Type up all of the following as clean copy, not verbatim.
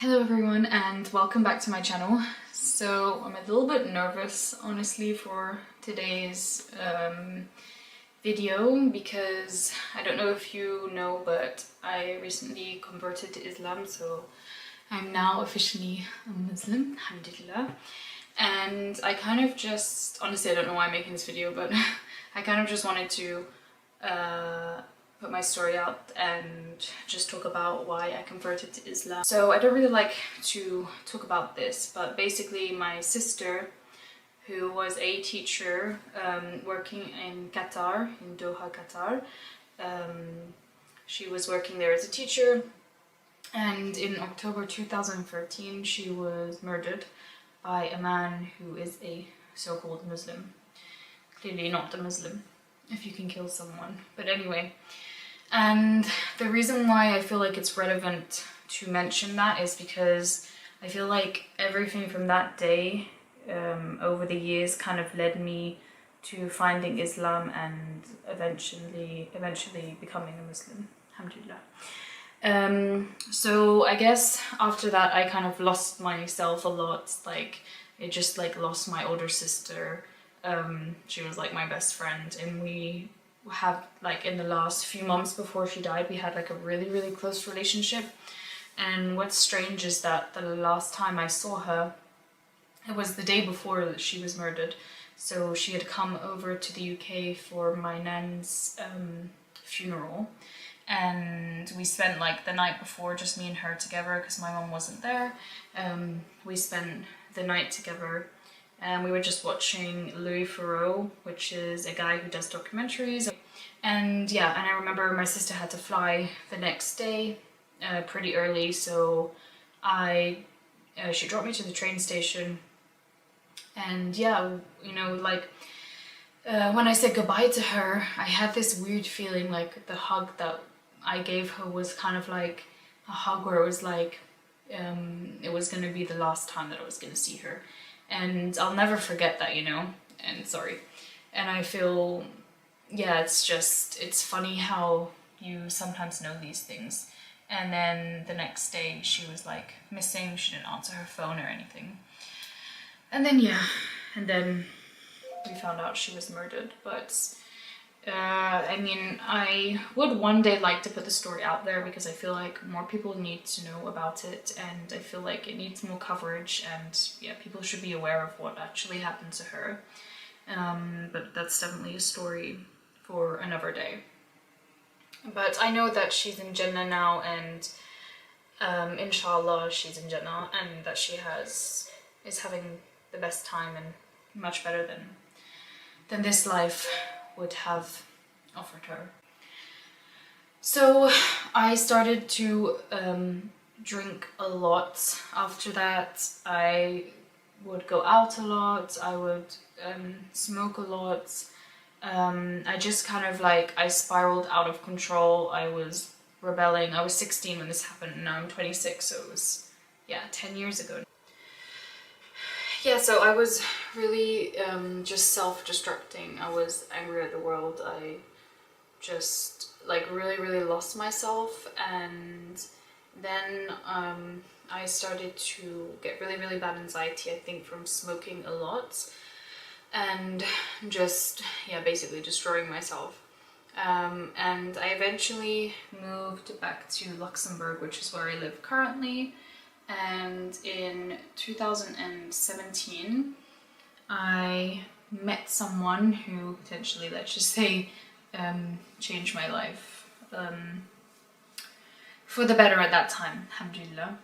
Hello everyone and welcome back to my channel. So I'm a little bit nervous honestly for today's video because I don't know if you know, but I recently converted to Islam, so I'm now officially a Muslim, alhamdulillah. And I kind of just, honestly I don't know why I'm making this video, but I kind of just wanted to put my story out and just talk about why I converted to Islam. So I don't really like to talk about this, but basically my sister, who was a teacher working in Qatar, in Doha, Qatar, she was working there as a teacher, and in October 2013 she was murdered by a man who is a so-called Muslim. Clearly not a Muslim if you can kill someone, but anyway. And the reason why I feel like it's relevant to mention that is because I feel like everything from that day over the years kind of led me to finding Islam and eventually becoming a Muslim, alhamdulillah. So I guess after that I kind of lost myself a lot. Like it just like lost my older sister. She was like my best friend, and we have like in the last few months before she died we had like a really close relationship. And what's strange is that the last time I saw her, it was the day before she was murdered. So she had come over to the UK for my nan's funeral, and we spent like the night before, just me and her together because my mum wasn't there. We spent the night together and we were just watching Louis Theroux, which is a guy who does documentaries. And yeah, and I remember my sister had to fly the next day pretty early, so she dropped me to the train station. And yeah, you know, like when I said goodbye to her, I had this weird feeling like the hug that I gave her was kind of like a hug where it was like it was gonna be the last time that I was gonna see her. And I'll never forget that, you know, and sorry. And I feel, yeah, it's funny how you sometimes know these things. And then the next day she was like missing, she didn't answer her phone or anything. And then yeah, and then we found out she was murdered. But I mean, I would one day like to put the story out there because I feel like more people need to know about it, and I feel like it needs more coverage, and yeah, people should be aware of what actually happened to her. But that's definitely a story for another day. But I know that she's in Jannah now, and inshallah she's in Jannah, and that she is having the best time and much better than this life would have offered her. So I started to drink a lot. After that I would go out a lot, I would smoke a lot. I just kind of like, I spiraled out of control. I was rebelling. I was 16 when this happened, and now I'm 26, so it was, yeah, 10 years ago. Yeah, so I was really just self-destructing. I was angry at the world. I just like really lost myself, and then I started to get really bad anxiety, I think from smoking a lot and just, yeah, basically destroying myself. And I eventually moved back to Luxembourg, which is where I live currently. And in 2017 I met someone who potentially, let's just say, changed my life for the better at that time, alhamdulillah.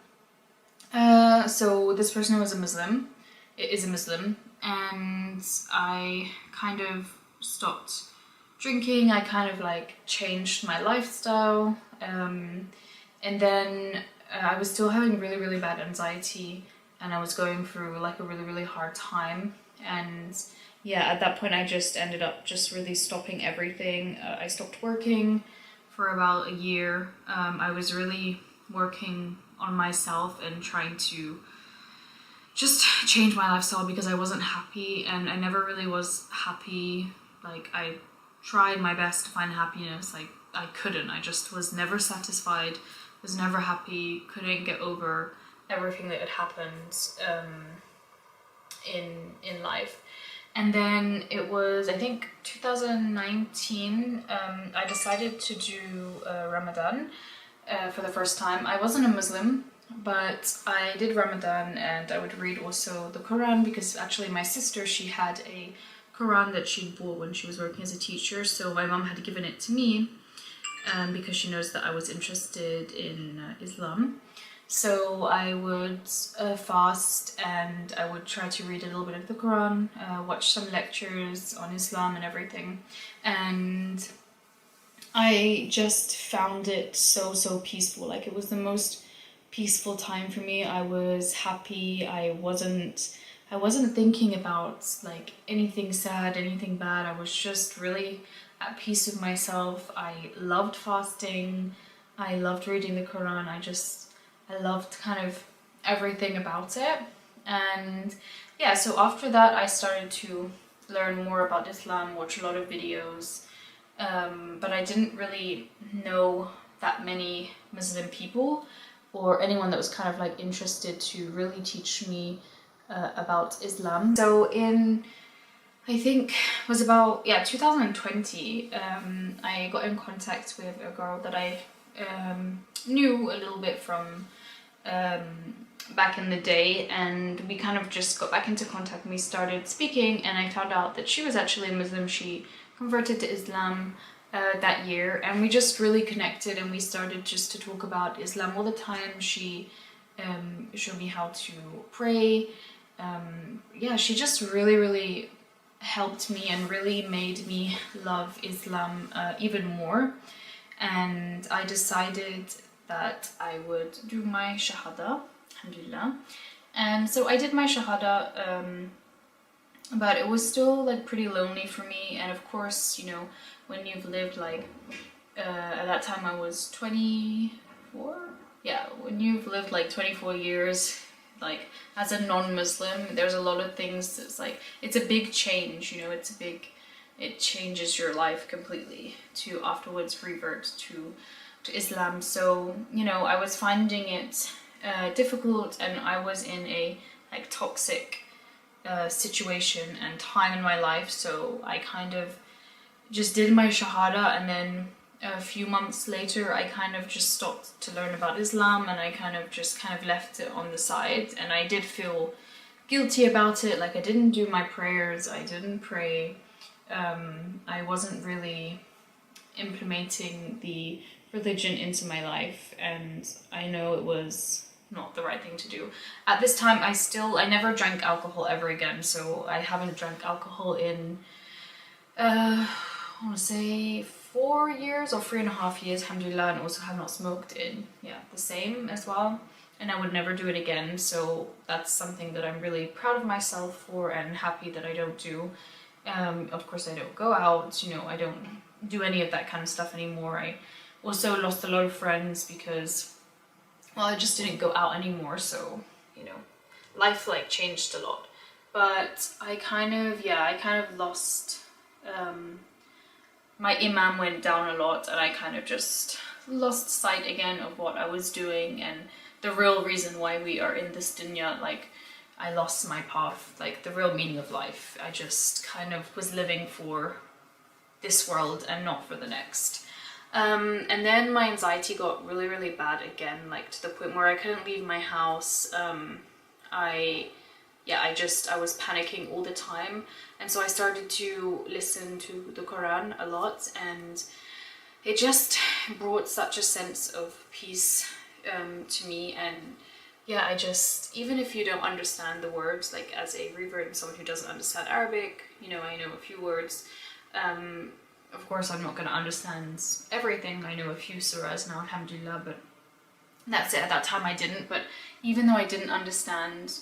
So this person was a Muslim, is a Muslim, and I kind of stopped drinking. I kind of like changed my lifestyle, and then I was still having really bad anxiety, and I was going through like a really hard time. And yeah, at that point I just ended up just really stopping everything. I stopped working for about a year. I was really working on myself and trying to just change my lifestyle because I wasn't happy, and I never really was happy. Like I tried my best to find happiness, like I couldn't. I just was never satisfied, was never happy, couldn't get over everything that had happened in life. And then it was, I think, 2019, I decided to do Ramadan for the first time. I wasn't a Muslim, but I did Ramadan, and I would read also the Quran, because actually my sister, she had a Quran that she bought when she was working as a teacher, so my mom had given it to me because she knows that I was interested in Islam. So I would fast, and I would try to read a little bit of the Quran, watch some lectures on Islam and everything. And I just found it so peaceful. Like, it was the most peaceful time for me. I was happy. I wasn't thinking about like anything sad, anything bad. I was just really at peace with myself. I loved fasting. I loved reading the Quran. I loved kind of everything about it. And yeah, so after that I started to learn more about Islam, watch a lot of videos, but I didn't really know that many Muslim people or anyone that was kind of like interested to really teach me about Islam. So in, I think it was about 2020, I got in contact with a girl that I knew a little bit from back in the day, and we kind of just got back into contact and we started speaking, and I found out that she was actually a Muslim. She converted to Islam that year, and we just really connected, and we started just to talk about Islam all the time. She showed me how to pray. She just really helped me and really made me love Islam even more. And I decided that I would do my shahada, alhamdulillah. And so I did my shahada, but it was still like pretty lonely for me. And of course, you know, when you've lived like, at that time I was 24? Yeah, when you've lived like 24 years, like as a non-Muslim, there's a lot of things that's like, it's a big change, you know, it changes your life completely to afterwards revert to Islam. So, you know, I was finding it difficult, and I was in a like toxic situation and time in my life. So I kind of just did my shahada, and then a few months later I kind of just stopped to learn about Islam, and I kind of left it on the side. And I did feel guilty about it, like I didn't do my prayers, I didn't pray, I wasn't really implementing the religion into my life, and I know it was not the right thing to do. At this time I never drank alcohol ever again, so I haven't drank alcohol in I want to say 4 years or 3.5 years, alhamdulillah, and also have not smoked in the same as well, and I would never do it again. So that's something that I'm really proud of myself for and happy that I don't do. Of course I don't go out, you know, I don't do any of that kind of stuff anymore. I also lost a lot of friends because, well, I just didn't go out anymore, so, you know, life like changed a lot. But I kind of lost, my imam went down a lot, and I kind of just lost sight again of what I was doing and the real reason why we are in this dunya. Like, I lost my path, like the real meaning of life. I just kind of was living for this world and not for the next. And then my anxiety got really bad again, like to the point where I couldn't leave my house. I was panicking all the time, and so I started to listen to the Quran a lot, and it just brought such a sense of peace to me. And yeah, I just, even if you don't understand the words, like as a revert and someone who doesn't understand Arabic, you know, I know a few words. Of course I'm not going to understand everything. I know a few surahs now, alhamdulillah, but that's it. At that time I didn't, but even though I didn't understand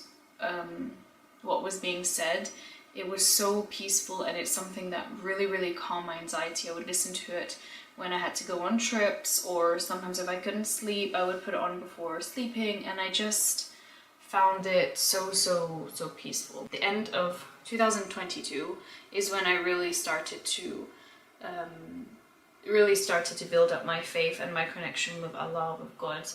what was being said, it was so peaceful, and it's something that really calmed my anxiety. I would listen to it when I had to go on trips, or sometimes if I couldn't sleep, I would put it on before sleeping, and I just found it so peaceful. The end of 2022 is when I really started to build up my faith and my connection with Allah, with God.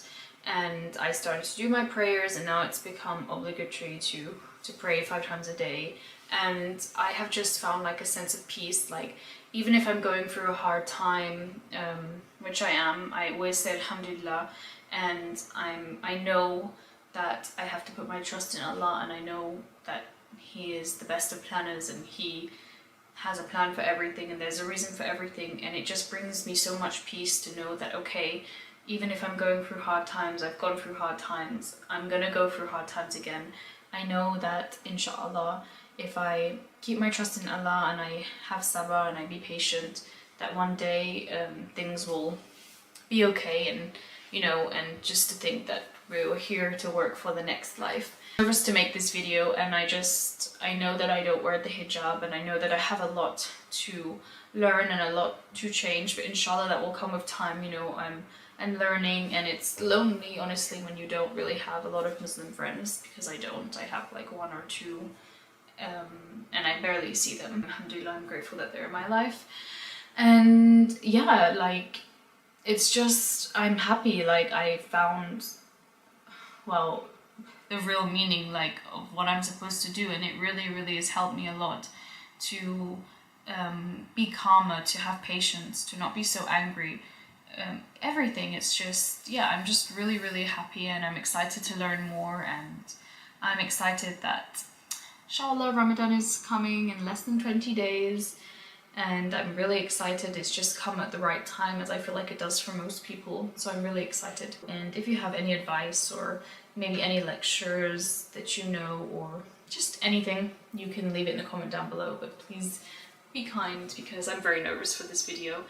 and I started to do my prayers, and now it's become obligatory to pray 5 times a day. And I have just found like a sense of peace. Like even if I'm going through a hard time, which I am, I always say alhamdulillah, and I know that I have to put my trust in Allah, and I know that He is the best of planners, and He has a plan for everything, and there's a reason for everything. And it just brings me so much peace to know that, okay, even if I'm going through hard times, I've gone through hard times, I'm gonna go through hard times again. I know that inshallah, if I keep my trust in Allah and I have sabr and I be patient, that one day things will be okay. And you know, and just to think that we're here to work for the next life. I'm nervous to make this video, and I know that I don't wear the hijab, and I know that I have a lot to learn and a lot to change, but inshallah that will come with time. You know, I'm learning, and it's lonely honestly when you don't really have a lot of Muslim friends, because I have like 1 or 2, and I barely see them. Alhamdulillah, I'm grateful that they're in my life. And yeah, like it's just, I'm happy, like I found, well, the real meaning like of what I'm supposed to do, and it really has helped me a lot to be calmer, to have patience, to not be so angry. Everything, it's just, yeah, I'm just really happy, and I'm excited to learn more, and I'm excited that inshallah Ramadan is coming in less than 20 days, and I'm really excited. It's just come at the right time, as I feel like it does for most people, so I'm really excited. And if you have any advice or maybe any lectures that you know, or just anything, you can leave it in the comment down below, but please be kind, because I'm very nervous for this video.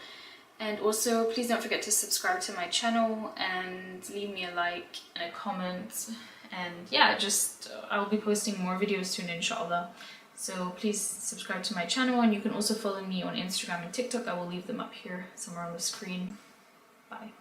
And also please don't forget to subscribe to my channel and leave me a like and a comment, and yeah, just I'll be posting more videos soon inshallah. So please subscribe to my channel, and you can also follow me on Instagram and TikTok. I will leave them up here somewhere on the screen. Bye.